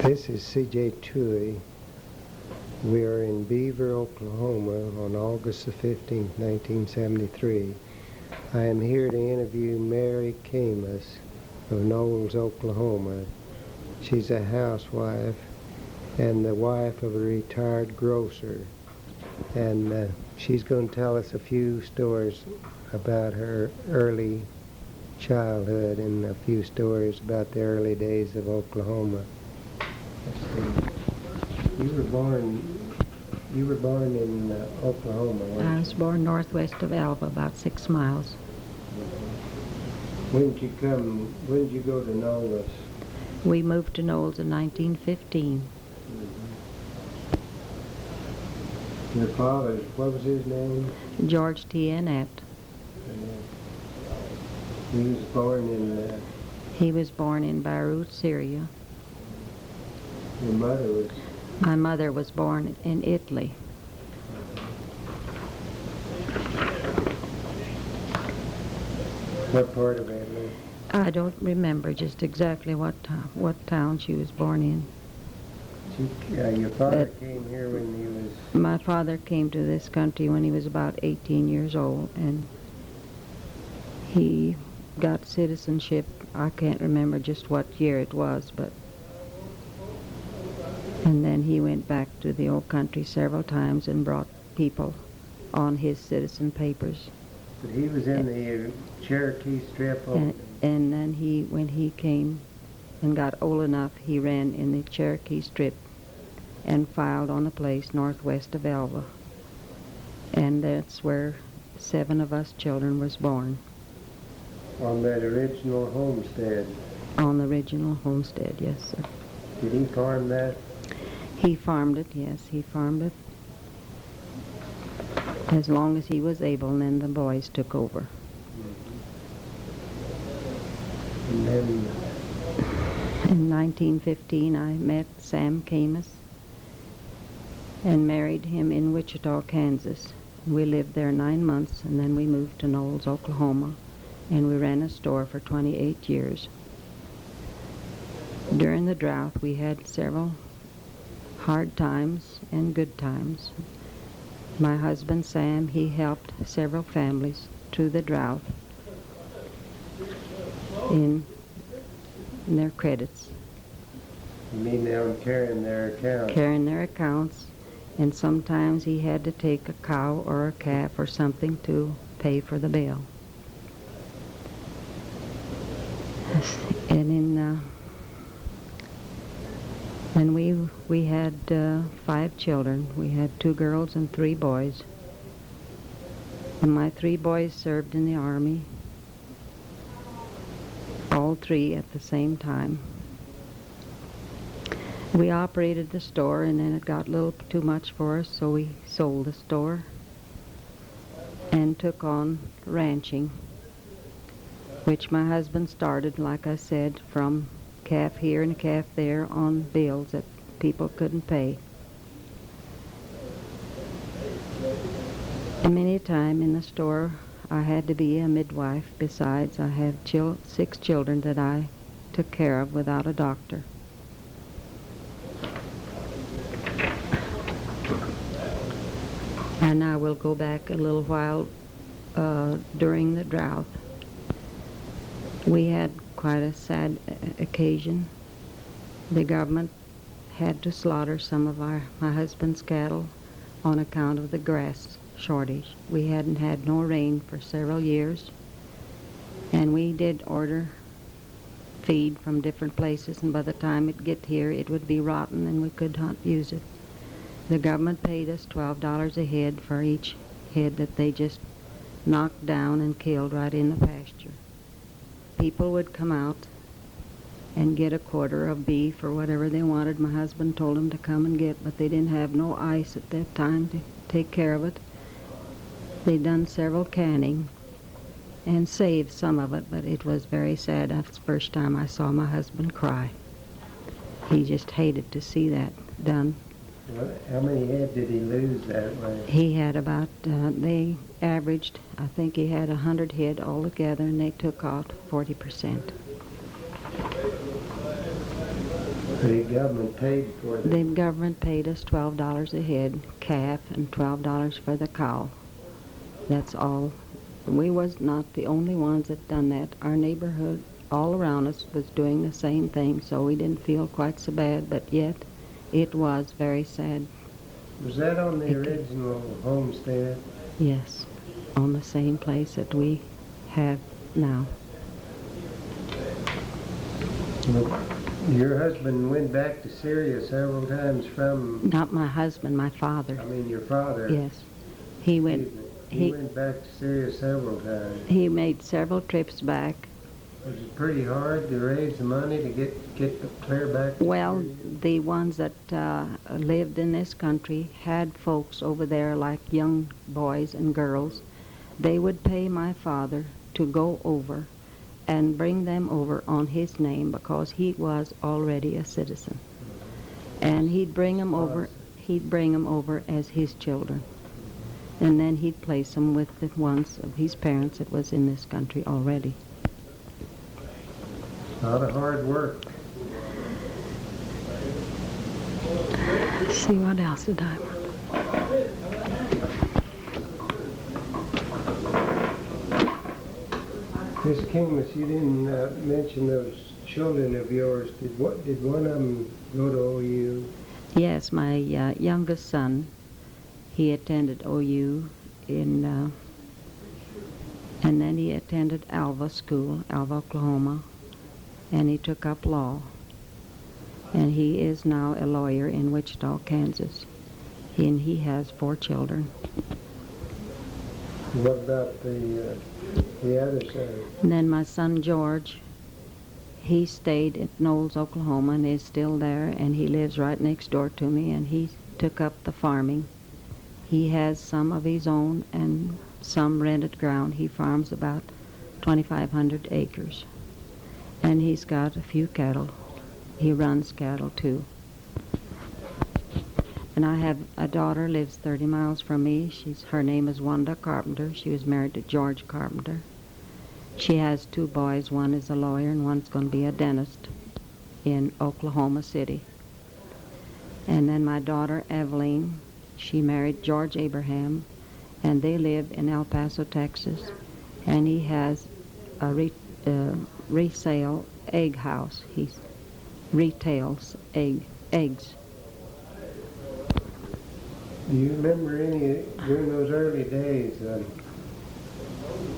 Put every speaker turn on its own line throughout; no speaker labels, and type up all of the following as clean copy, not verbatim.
This is C.J. Tuohy. We are in Beaver, Oklahoma on August the 15th, 1973. I am here to interview Mary Camus of Knowles, Oklahoma. She's a housewife and the wife of a retired grocer. And she's going to tell us a few stories about her early childhood and a few stories about the early days of Oklahoma. You were born in Oklahoma, weren't you?
I was born northwest of Alva, about 6 miles.
When did you go to Knowles?
We moved to Knowles in 1915.
Your father, what was his name?
George T. Annette.
He was born in...
He was born in Beirut, Syria.
Your mother was...
My mother was born in Italy.
What part of Italy?
I don't remember just exactly what town she was born in.
Your father came here when he was...
My father came to this country when he was about 18 years old, and he got citizenship. I can't remember just what year it was, but... And then he went back to the old country several times and brought people on his citizen papers.
But he was in the Cherokee Strip.
And then when he came and got old enough, he ran in the Cherokee Strip and filed on a place northwest of Alva. And that's where 7 of us children was born.
On that original homestead?
On the original homestead, yes, sir.
Did he farm that?
He farmed it, yes, he farmed it as long as he was able, and then the boys took over.
And then...
In 1915, I met Sam Camus and married him in Wichita, Kansas. We lived there 9 months, and then we moved to Knowles, Oklahoma, and we ran a store for 28 years. During the drought, we had several hard times and good times. My husband, Sam, he helped several families through the drought in their credits.
You mean they were carrying their accounts?
Carrying their accounts, and sometimes he had to take a cow or a calf or something to pay for the bill. And we had 5 children. We had 2 girls and 3 boys. And my 3 boys served in the Army, all 3 at the same time. We operated the store, and then it got a little too much for us, so we sold the store and took on ranching, which my husband started, like I said, from calf here and a calf there on bills that people couldn't pay. And many a time in the store I had to be a midwife. Besides, I have 6 children that I took care of without a doctor. And I will go back a little while during the drought. We had quite a sad occasion. The government had to slaughter some of my husband's cattle on account of the grass shortage. We hadn't had no rain for several years, and we did order feed from different places, and by the time it'd get here it would be rotten and we could not use it. The government paid us $12 a head for each head that they just knocked down and killed right in the pasture. People would come out and get a quarter of beef or whatever they wanted. My husband told them to come and get, but they didn't have no ice at that time to take care of it. They done several canning and saved some of it, but it was very sad. That's the first time I saw my husband cry. He just hated to see that done.
How many head did he lose that way?
He had about, they averaged, I think he had 100 head altogether, and they took out 40%.
The government paid for
The
them.
government paid us $12 a head, calf, and $12 for the cow. That's all. We was not the only ones that done that. Our neighborhood all around us was doing the same thing, so we didn't feel quite so bad, but yet it was very sad.
Was that on the original homestead?
Yes, on the same place that we have now.
Your husband went back to Syria several times from...
Not my husband, my father.
I mean, your father.
Yes. He went,
He went back to Syria several times.
he made several trips back.
Was it pretty hard to raise the money to get clear back to
Well,
Syria?
the ones that lived in this country had folks over there like young boys and girls. They would pay my father to go over and bring them over on his name because he was already a citizen. And he'd bring them over as his children. And then he'd place them with the ones of his parents that was in this country already.
A lot of hard work.
Let's see, what else did I want?
Miss Kingmas, you didn't mention those children of yours. Did one of them go to OU?
Yes, my youngest son, he attended OU and then he attended Alva School, Alva, Oklahoma, and he took up law. And he is now a lawyer in Wichita, Kansas, and he has 4 children.
What about the other side?
And then my son George, he stayed at Knowles, Oklahoma, and is still there, and he lives right next door to me, and he took up the farming. He has some of his own and some rented ground. He farms about 2,500 acres, and he's got a few cattle. He runs cattle too. And I have a daughter, lives 30 miles from me. Her name is Wanda Carpenter. She was married to George Carpenter. She has 2 boys. One is a lawyer and one's going to be a dentist in Oklahoma City. And then my daughter, Evelyn, she married George Abraham, and they live in El Paso, Texas. And he has a resale egg house. He retails eggs.
Do you remember any during those early days?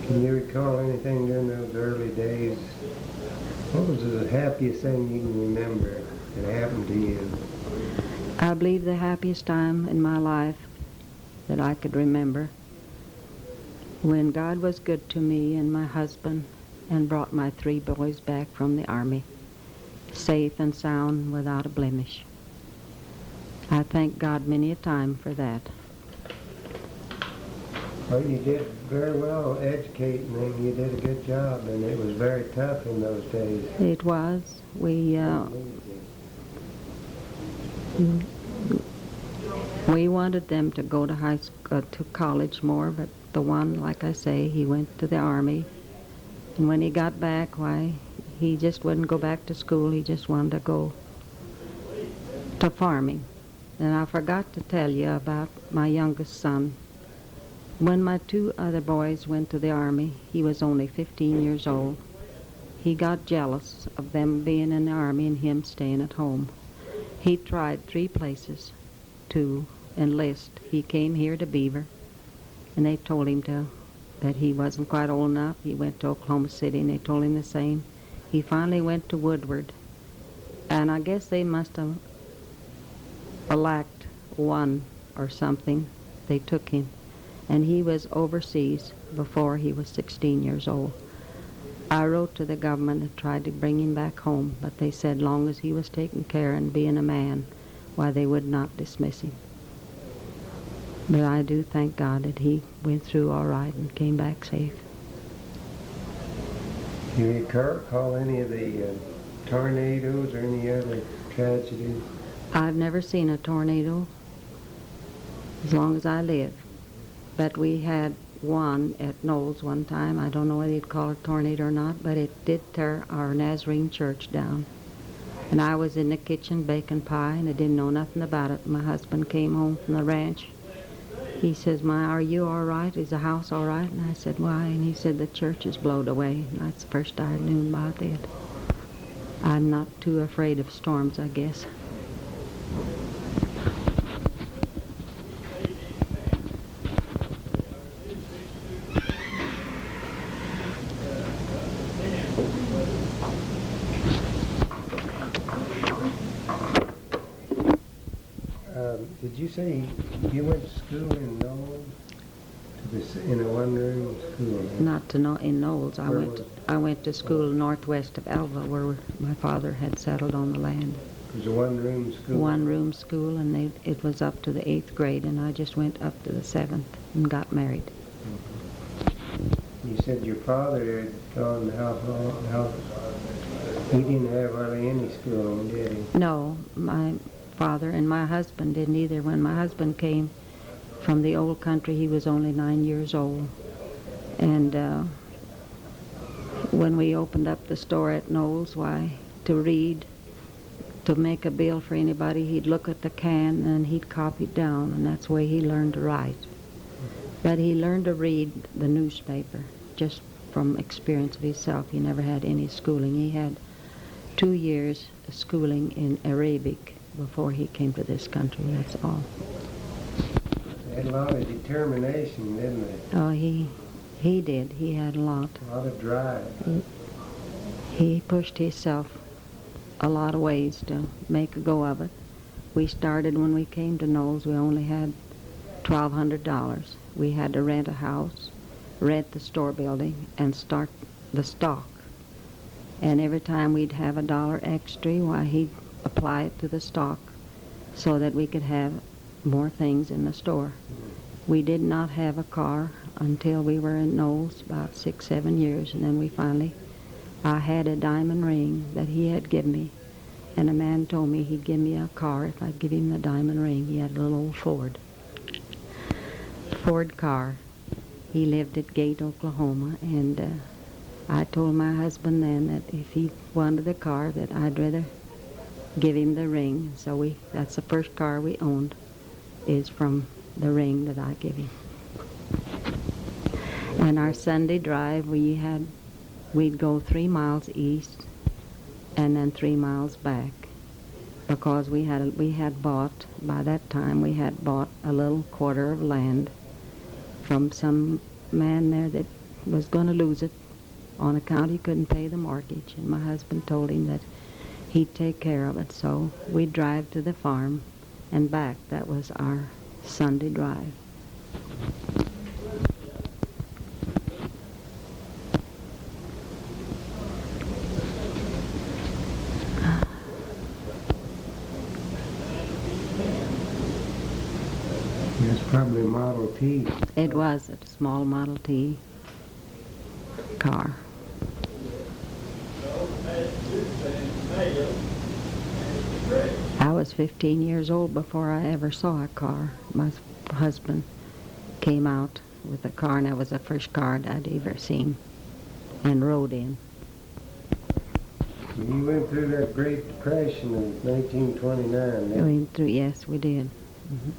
Can you recall anything during those early days? What was the happiest thing you can remember that happened to you?
I believe the happiest time in my life that I could remember when God was good to me and my husband and brought my 3 boys back from the Army, safe and sound without a blemish. I thank God many a time for that.
Well, you did very well educating them. You did a good job, and it was very tough in those days.
It was. We wanted them to go to to college more, but the one, like I say, he went to the Army. And when he got back, why, he just wouldn't go back to school. He just wanted to go to farming. And I forgot to tell you about my youngest son. When my 2 other boys went to the Army, he was only 15 years old. He got jealous of them being in the Army and him staying at home. He tried 3 places to enlist. He came here to Beaver, and they told him that he wasn't quite old enough. He went to Oklahoma City, and they told him the same. He finally went to Woodward, and I guess they must have lacked one or something. They took him, and he was overseas before he was 16 years old. I wrote to the government and tried to bring him back home, but they said long as he was taken care and being a man, why, they would not dismiss him. But I do thank God that he went through all right and came back safe.
Do you recall any of the tornadoes or any other tragedies?
I've never seen a tornado as long as I live, but we had one at Knowles one time. I don't know whether you'd call it a tornado or not, but it did tear our Nazarene church down. And I was in the kitchen baking pie, and I didn't know nothing about it. My husband came home from the ranch. He says, "Ma, are you all right? Is the house all right?" And I said, "Why?" And he said, "The church is blowed away." And that's the first I knew about it. I'm not too afraid of storms, I guess.
Did you say you went to school in Knowles? In a one-room school?
Not to know in Knowles.
Where was it?
I went to school northwest of Alva, where my father had settled on the land.
It was a one-room school?
One-room school, and it was up to the 8th grade, and I just went up to the 7th and got married.
Mm-hmm. You said your father had gone how he didn't have hardly any schooling, did he?
No, my father and my husband didn't either. When my husband came from the old country, he was only 9 years old. And when we opened up the store at Knowles, to read, to make a bill for anybody, he'd look at the can and he'd copy it down, and that's the way he learned to write. But he learned to read the newspaper just from experience of himself. He never had any schooling. He had 2 years schooling in Arabic before he came to this country, that's all.
They had a lot of determination, didn't they?
Oh, he did. He had a lot.
A lot of drive.
He pushed himself a lot of ways to make a go of it. We started when we came to Knowles, we only had $1,200. We had to rent a house, rent the store building, and start the stock. And every time we'd have $1 extra, he'd apply it to the stock so that we could have more things in the store. We did not have a car until we were in Knowles, about 6, 7 years, and then I had a diamond ring that he had given me, and a man told me he'd give me a car if I'd give him the diamond ring. He had a little old Ford car. He lived at Gate, Oklahoma, and I told my husband then that if he wanted the car, that I'd rather give him the ring. So that's the first car we owned, is from the ring that I give him. And our Sunday drive, we'd go 3 miles east and then 3 miles back, because by that time we had bought a little quarter of land from some man there that was going to lose it on account he couldn't pay the mortgage, and my husband told him that he'd take care of it. So we'd drive to the farm and back. That was our Sunday drive.
It's probably a Model T.
It was a small Model T car. I was 15 years old before I ever saw a car. My husband came out with a car, and that was the first car I'd ever seen and rode in.
You went through that Great Depression of 1929.
Yes, we did. Mm-hmm.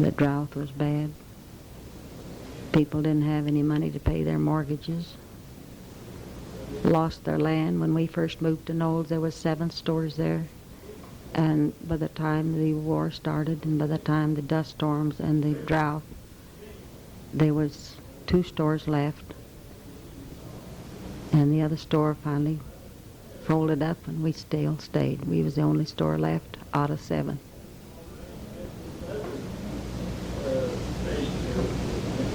The drought was bad. People didn't have any money to pay their mortgages. Lost their land. When we first moved to Knowles, there was 7 stores there. And by the time the war started, and by the time the dust storms and the drought, there was 2 stores left. And the other store finally folded up, and we still stayed. We was the only store left out of 7.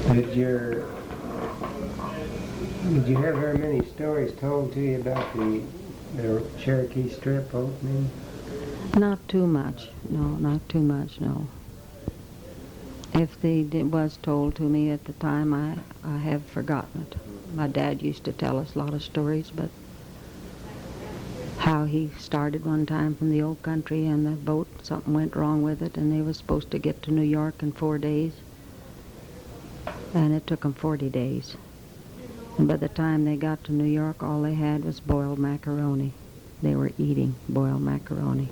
Did you have very many stories told to you about the Cherokee Strip opening?
Not too much. No, not too much, no. If was told to me at the time, I have forgotten it. My dad used to tell us a lot of stories, but how he started one time from the old country, and the boat, something went wrong with it, and they were supposed to get to New York in 4 days. And it took them 40 days. And by the time they got to New York, all they had was boiled macaroni. They were eating boiled macaroni.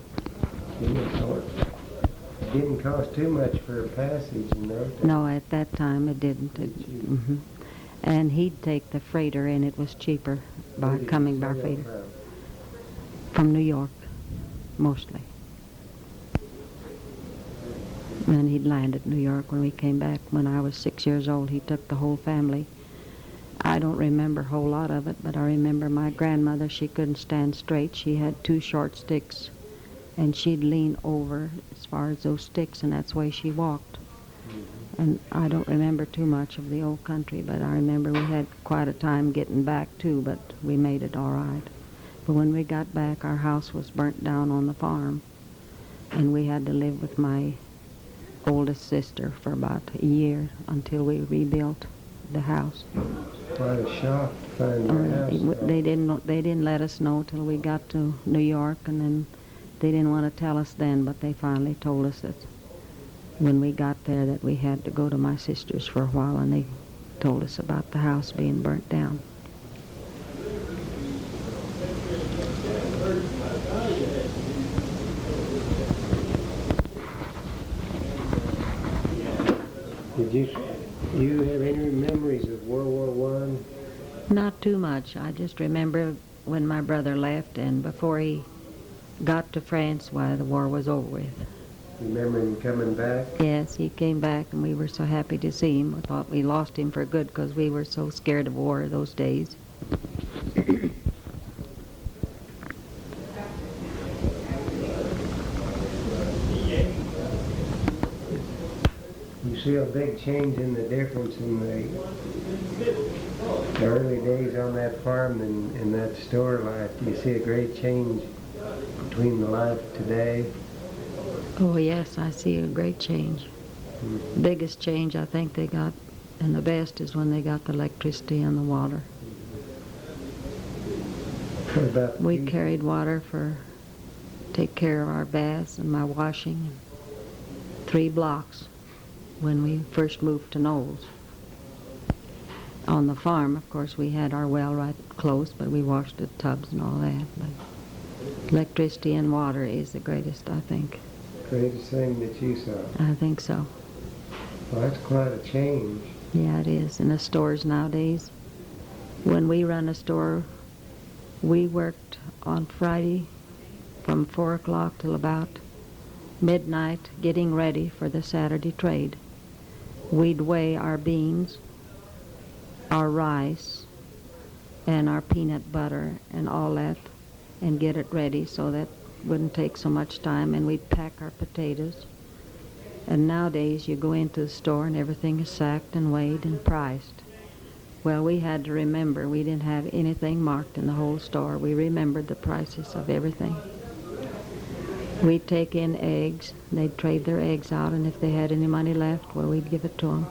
It didn't cost too much for a passage, you know.
No, at that time it didn't. And he'd take the freighter, and it was cheaper by coming by freighter. From New York, mostly. And he'd land at New York when we came back. When I was 6 years old, he took the whole family. I don't remember a whole lot of it, but I remember my grandmother, she couldn't stand straight. She had 2 short sticks, and she'd lean over as far as those sticks, and that's the way she walked. And I don't remember too much of the old country, but I remember we had quite a time getting back, too, but we made it all right. But when we got back, our house was burnt down on the farm, and we had to live with my oldest sister for about a year until we rebuilt the house.
Quite a shock to find your house.
They didn't let us know till we got to New York, and then they didn't want to tell us then, but they finally told us that when we got there that we had to go to my sister's for a while, and they told us about the house being burnt down.
Did you have any memories of World War I?
Not too much. I just remember when my brother left, and before he got to France, why the war was over with.
Remember him coming back?
Yes, he came back, and we were so happy to see him. We thought we lost him for good because we were so scared of war those days.
You see a big change in the difference in the early days on that farm and in that store life. Do you see a great change between the life today?
Oh, yes, I see a great change. The biggest change I think they got, and the best, is when they got the electricity and the water.
What about
We carried water for take care of our baths and my washing, 3 blocks when we first moved to Knowles. On the farm, of course, we had our well right close, but we washed the tubs and all that. But electricity and water is the greatest, I think.
greatest thing that you saw?
I think so.
Well, that's quite a change.
Yeah, it is. In the stores nowadays, when we run a store, we worked on Friday from 4 o'clock till about midnight getting ready for the Saturday trade. We'd weigh our beans, our rice, and our peanut butter and all that, and get it ready so that wouldn't take so much time, and we'd pack our potatoes. And nowadays you go into the store and everything is sacked and weighed and priced. Well, we had to remember we didn't have anything marked in the whole store. We remembered the prices of everything. We'd take in eggs. They'd trade their eggs out, and if they had any money left, well, we'd give it to them.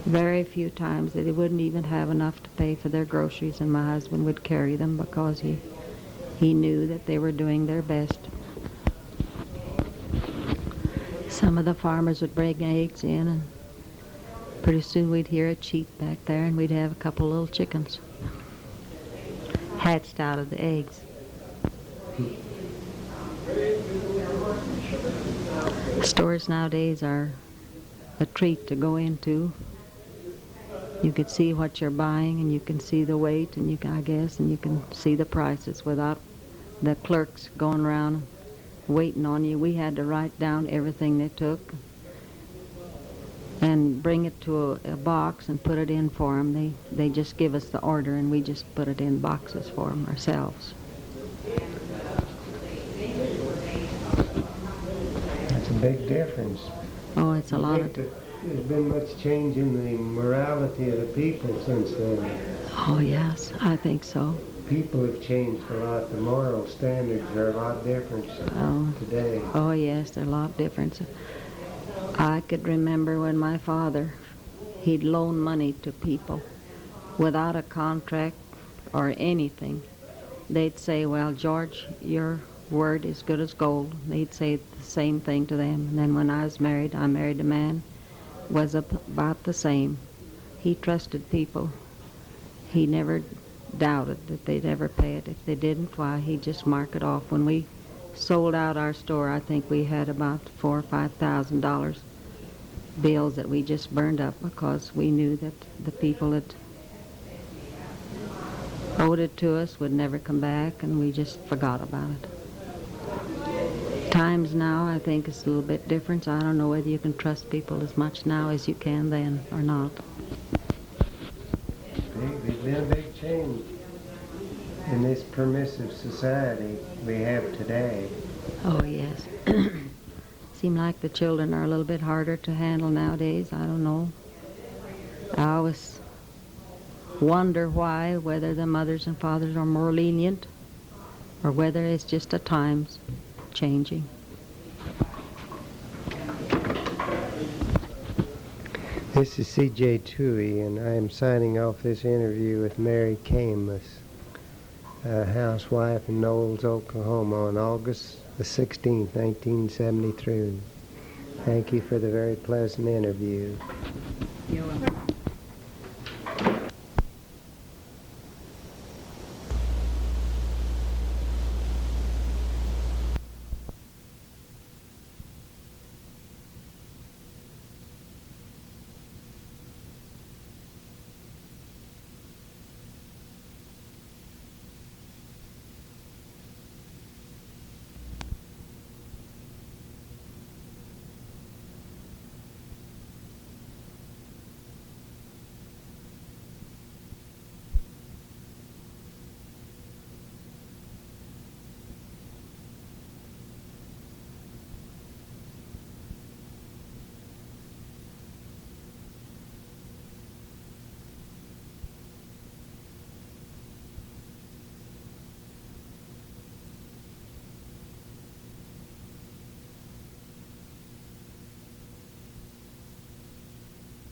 Very few times that they wouldn't even have enough to pay for their groceries, and my husband would carry them because he knew that they were doing their best. Some of the farmers would bring eggs in, and pretty soon we'd hear a cheep back there, and we'd have a couple of little chickens hatched out of the eggs. Stores nowadays are a treat to go into. You can see what you're buying, and you can see the weight, and you can see the prices without the clerks going around waiting on you. We had to write down everything they took and bring it to a box and put it in for them. They just give us the order, and we just put it in boxes for them ourselves.
That's a big difference.
Oh, it's a lot of...
There's been much change in the morality of the people since then.
Oh, yes, I think so.
People have changed a lot. The moral standards are a lot different today.
Oh, yes, they're a lot different. I could remember when my father, he'd loan money to people without a contract or anything. They'd say, well, George, your word is good as gold. They'd say the same thing to them. And then when I was married, I married a man, was about the same. He trusted people, he never doubted that they'd ever pay it. If they didn't, why, he'd just mark it off. When we sold out our store, I think we had about $4,000 or $5,000 bills that we just burned up because we knew that the people that owed it to us would never come back, and we just forgot about it. Times now, I think, is a little bit different. So I don't know whether you can trust people as much now as you can then or not.
There's been a big change in this permissive society we have today.
Oh, yes. Seem like the children are a little bit harder to handle nowadays. I don't know. I always wonder why, whether the mothers and fathers are more lenient or whether it's just the times changing.
This is C.J. Tuohy, and I am signing off this interview with Mary Camus, a housewife in Knowles, Oklahoma, on August the 16th, 1973. Thank you for the very pleasant interview.